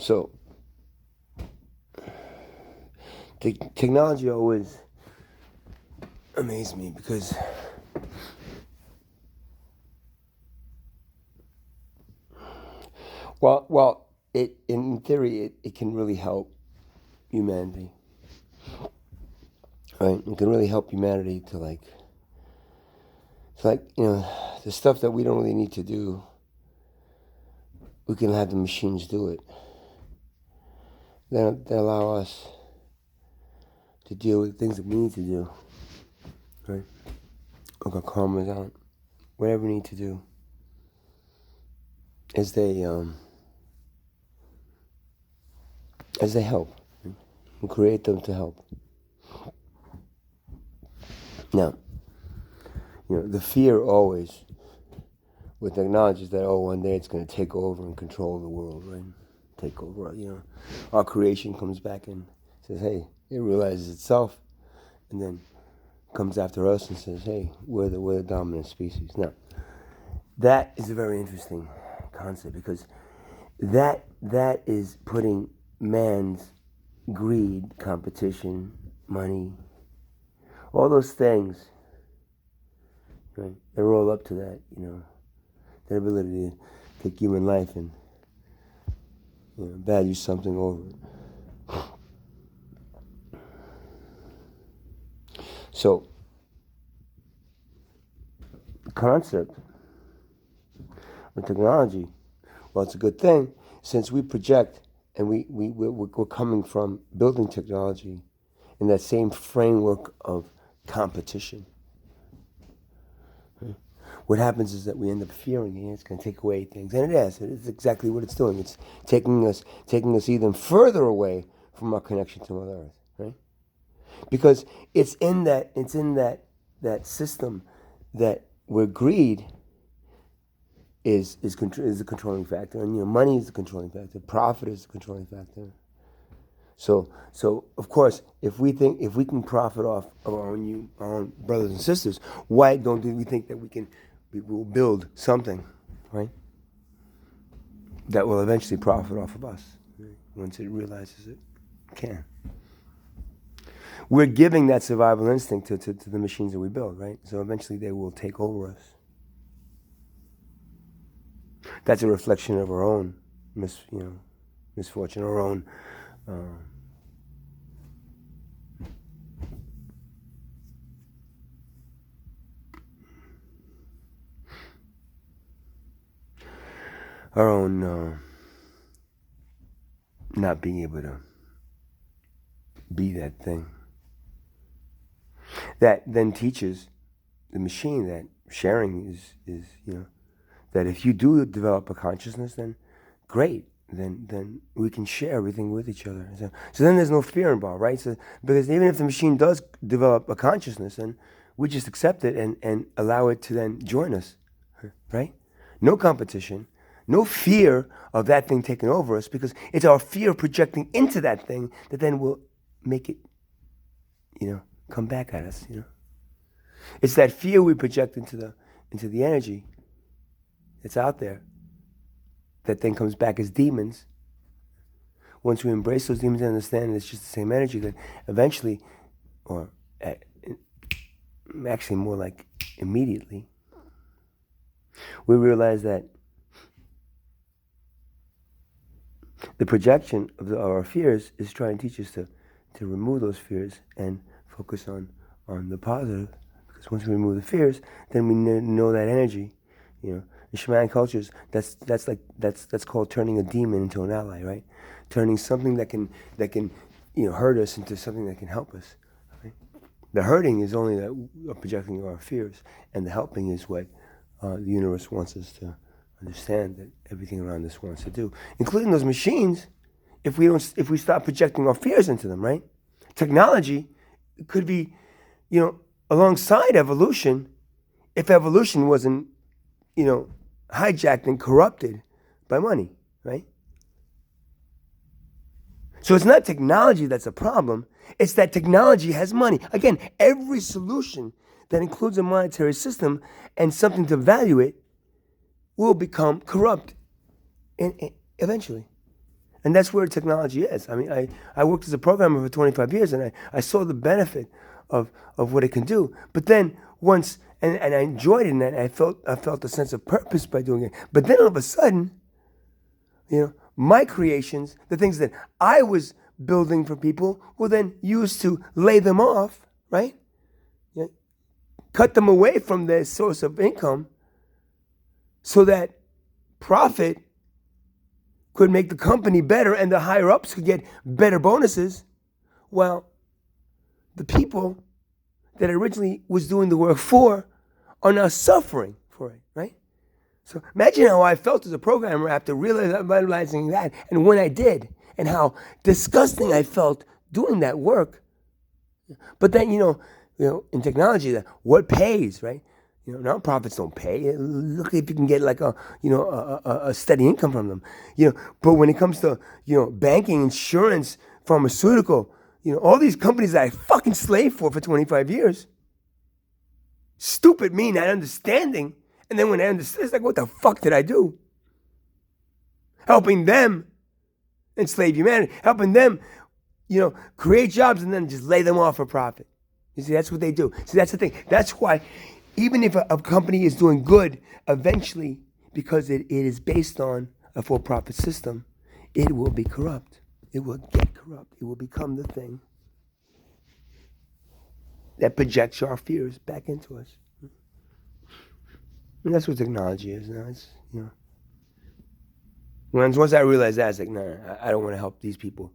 So, technology always amazed me because well, it in theory it can really help humanity, right? It can really help humanity to the stuff that we don't really need to do. We can have the machines do it. That allow us to deal with things that we need to do, right? Or calm us out. Whatever we need to do, as they help, right? We create them to help. Now, the fear always with technology is that one day it's going to take over and control the world, right? Take over. Our creation comes back and says, "Hey," it realizes itself, and then comes after us and says, "Hey, we're the dominant species." Now, that is a very interesting concept because that is putting man's greed, competition, money, all those things, right? They roll up to that, their ability to take human life and value something over it. So, the concept of technology, well, it's a good thing since we project and we're coming from building technology in that same framework of competition. Right? What happens is that we end up fearing it. It's going to take away things, and it is. It's exactly what it's doing. It's taking us even further away from our connection to Mother Earth, right? Because it's in that system that where greed is the controlling factor, and money is the controlling factor, profit is the controlling factor. So of course, if we can profit off of our own brothers and sisters, why don't we think that we will build something, right? That will eventually profit off of us, right? Once it realizes it can. We're giving that survival instinct to the machines that we build, right? So eventually they will take over us. That's a reflection of our own misfortune, our own not being able to be that thing. That then teaches the machine that sharing is that if you do develop a consciousness, then great. Then we can share everything with each other. So then there's no fear involved, right? So because even if the machine does develop a consciousness, then we just accept it and allow it to then join us, right? No competition, no fear of that thing taking over us, because it's our fear projecting into that thing that then will make it, come back at us. It's that fear we project into the energy that's out there that then comes back as demons. Once we embrace those demons and understand it's just the same energy, then eventually, or actually more like immediately, we realize that the projection of our fears is trying to teach us to remove those fears and focus on the positive. Because once we remove the fears, then we know that energy. In shamanic cultures, that's called turning a demon into an ally, right? Turning something that can hurt us into something that can help us. Right? The hurting is only that projecting our fears, and the helping is what the universe wants us to understand that everything around us wants to do, including those machines. If we stop projecting our fears into them, right? Technology could be, alongside evolution, if evolution wasn't, hijacked and corrupted by money, right? So it's not technology that's a problem. It's that technology has money. Again, every solution that includes a monetary system and something to value it will become corrupt eventually. And that's where technology is. I mean, I worked as a programmer for 25 years, and I saw the benefit of what it can do. But then once, and I enjoyed it, and I felt a sense of purpose by doing it. But then all of a sudden, my creations, the things that I was building for people, were then used to lay them off, right? Cut them away from their source of income so that profit could make the company better and the higher ups could get better bonuses. Well, the people that originally was doing the work for are now suffering for it, right? So imagine how I felt as a programmer after realizing that, and when I did, and how disgusting I felt doing that work. But then, in technology, what pays, right? Nonprofits don't pay. Look if you can get like a steady income from them. But when it comes to banking, insurance, pharmaceutical, all these companies that I fucking slaved for 25 years. Stupid me not understanding, and then when I understood, it's like, what the fuck did I do? Helping them enslave humanity, helping them, create jobs and then just lay them off for profit. You see, that's what they do. See, that's the thing. That's why. Even if a company is doing good, eventually, because it is based on a for-profit system, it will be corrupt. It will get corrupt. It will become the thing that projects our fears back into us. And that's what technology is now. It's, once I realized that, I was like, no, I don't want to help these people.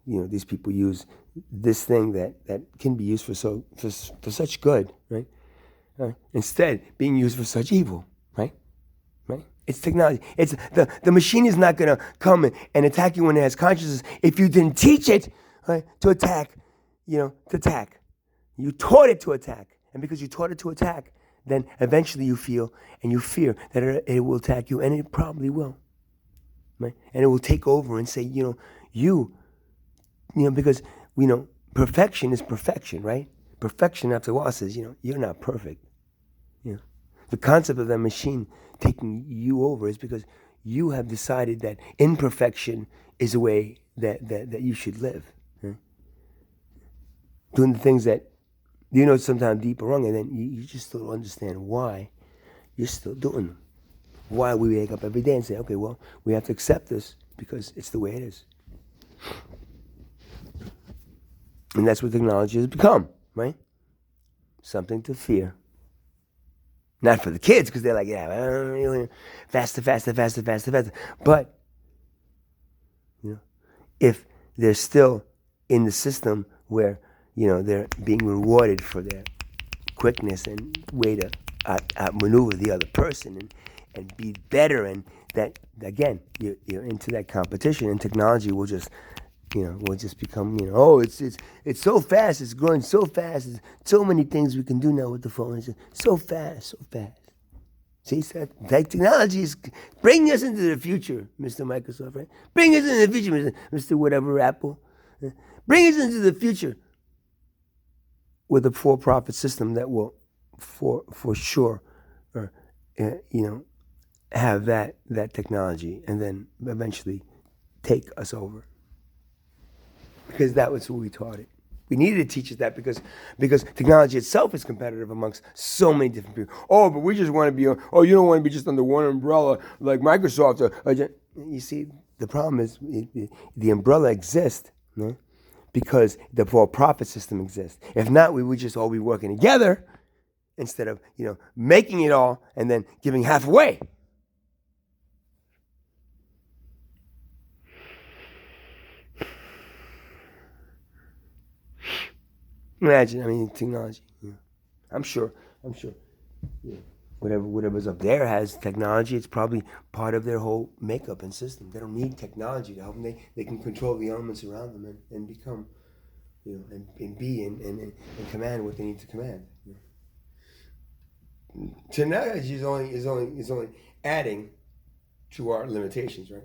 These people use this thing that can be used for such good, right? Instead being used for such evil, right? It's technology. It's the machine is not going to come and attack you when it has consciousness if you didn't teach it, right, to attack, to attack. You taught it to attack, and because you taught it to attack, then eventually you feel and you fear that it will attack you, and it probably will, right? And it will take over and say, because perfection is perfection, right? Perfection, after a while, says, you're not perfect. The concept of that machine taking you over is because you have decided that imperfection is a way that you should live. Right? Doing the things that sometimes deep or wrong, and then you just still don't understand why you're still doing them. Why we wake up every day and say, okay, well, we have to accept this because it's the way it is. And that's what technology has become, right? Something to fear. Not for the kids, because they're like, faster. But, if they're still in the system where, they're being rewarded for their quickness and way to outmaneuver the other person and be better, and that, again, you're into that competition, and technology will just become, it's so fast, it's growing so fast, there's so many things we can do now with the phone, it's so fast. See, technology is bringing us into the future, Mr. Microsoft, right? Bring us into the future, Mr. Whatever Apple. Bring us into the future with a for-profit system that will, for sure, have that technology, and then eventually take us over. Because that was who we taught it. We needed to teach it that because technology itself is competitive amongst so many different people. Oh, but we just want to be, you don't want to be just under one umbrella like Microsoft. You see, the problem is the umbrella exists, right? Because the for-profit system exists. If not, we would just all be working together instead of, making it all and then giving half away. Imagine, technology. I'm sure. Whatever's up there has technology. It's probably part of their whole makeup and system. They don't need technology to help them. They can control the elements around them and become, and be and command what they need to command. Technology is only adding to our limitations, right?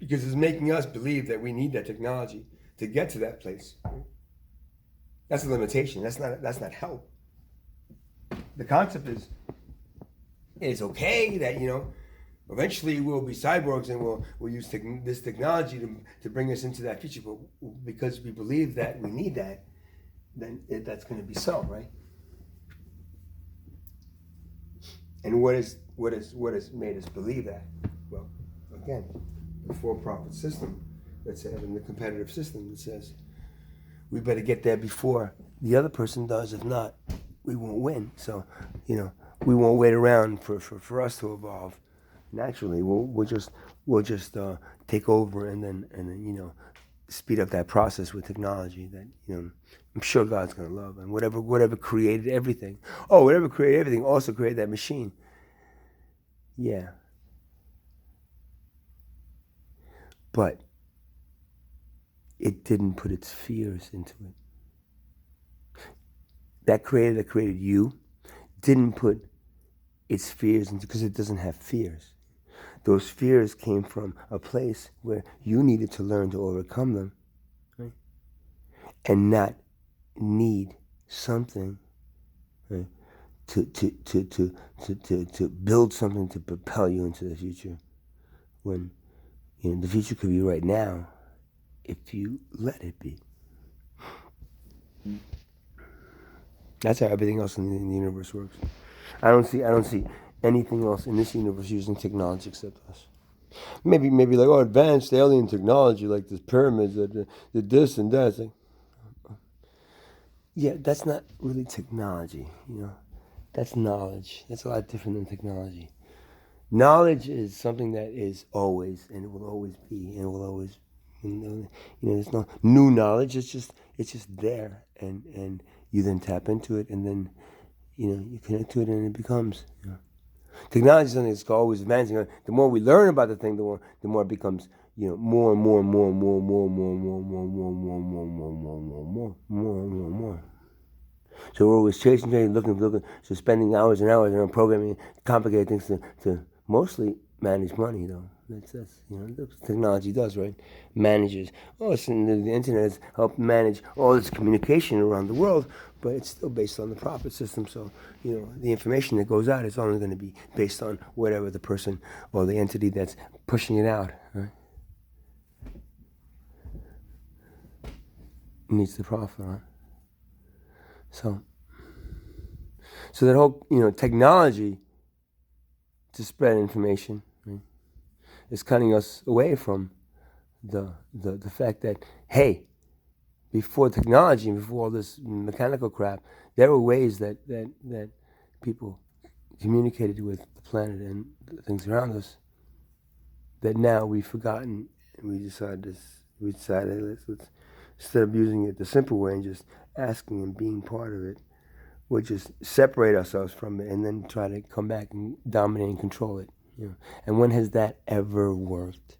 Because it's making us believe that we need that technology to get to that place. Right? That's a limitation. That's not help. The concept is, it's okay that Eventually, we'll be cyborgs and we'll use this technology to bring us into that future. But because we believe that we need that, then that's going to be so, right? And what has made us believe that? Well, again, the for-profit system that's in the competitive system that says we better get there before the other person does. If not, we won't win. So, we won't wait around for us to evolve. Naturally, we'll just take over and then speed up that process with technology that I'm sure God's gonna love. And whatever created everything. Oh, whatever created everything also created that machine. Yeah. But it didn't put its fears into it. That created you didn't put its fears into, because it doesn't have fears. Those fears came from a place where you needed to learn to overcome them, right? And not need something, right? To build something to propel you into the future, when the future could be right now if you let it be. That's how everything else in the universe works. I don't see anything else in this universe using technology except us. Maybe like advanced alien technology, like this pyramids, the this and that. It's like, yeah, that's not really technology. That's knowledge. That's a lot different than technology. Knowledge is something that is always, and it will always be, and it will always. There's no new knowledge. It's just there, and you then tap into it, and then you connect to it, and it becomes. Technology is something that's always advancing. The more we learn about the thing, the more it becomes, more and more and more and more and more and more and more and more and more and more and more and more and more and more. So we're always chasing, looking, so spending hours and hours on programming complicated things to mostly manage money, though. That's what technology does, right? Manages. The internet has helped manage all this communication around the world, but it's still based on the profit system. So the information that goes out is only going to be based on whatever the person or the entity that's pushing it out, right? Needs the profit, right? So that whole technology to spread information, right, is cutting us away from the fact that, hey, before technology and before all this mechanical crap, there were ways that people communicated with the planet and the things around us that now we've forgotten, and we decided let's instead of using it the simple way and just asking and being part of it, we'll just separate ourselves from it and then try to come back and dominate and control it. And when has that ever worked?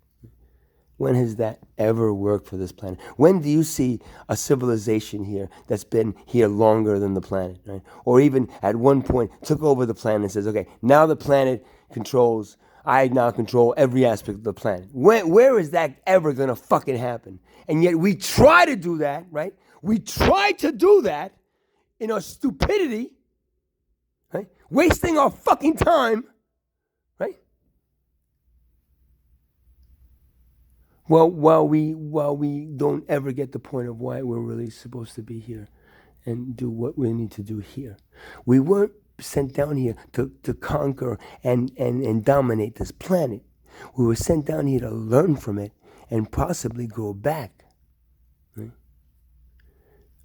When has that ever worked for this planet? When do you see a civilization here that's been here longer than the planet, right? Or even at one point took over the planet and says, okay, now the planet controls, I now control every aspect of the planet. Where is that ever going to fucking happen? And yet we try to do that, right? We try to do that in our stupidity, right? Wasting our fucking time, right? Well, while we don't ever get the point of why we're really supposed to be here and do what we need to do here. We weren't sent down here to conquer and dominate this planet. We were sent down here to learn from it and possibly grow back, right?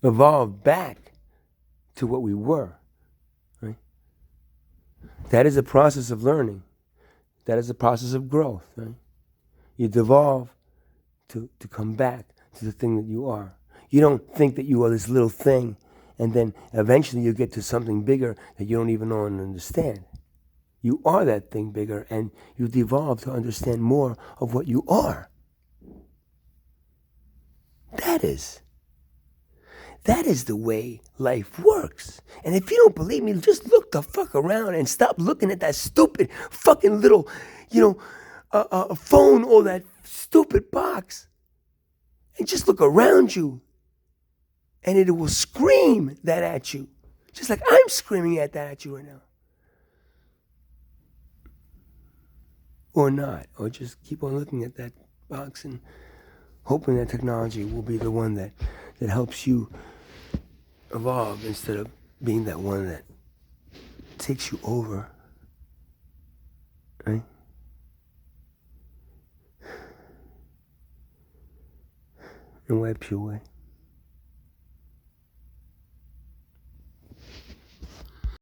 Evolve back to what we were, right? That is a process of learning. That is a process of growth, right? You devolve to come back to the thing that you are. You don't think that you are this little thing, and then eventually you get to something bigger that you don't even know and understand. You are that thing bigger, and you devolve to understand more of what you are. That is the way life works. And if you don't believe me, just look the fuck around and stop looking at that stupid fucking little, phone or that stupid box. And just look around you. And it will scream that at you. Just like I'm screaming that at you right now. or not, or just keep on looking at that box and hoping that technology will be the one that helps you evolve instead of being that one that takes you over, right? And wipes you away.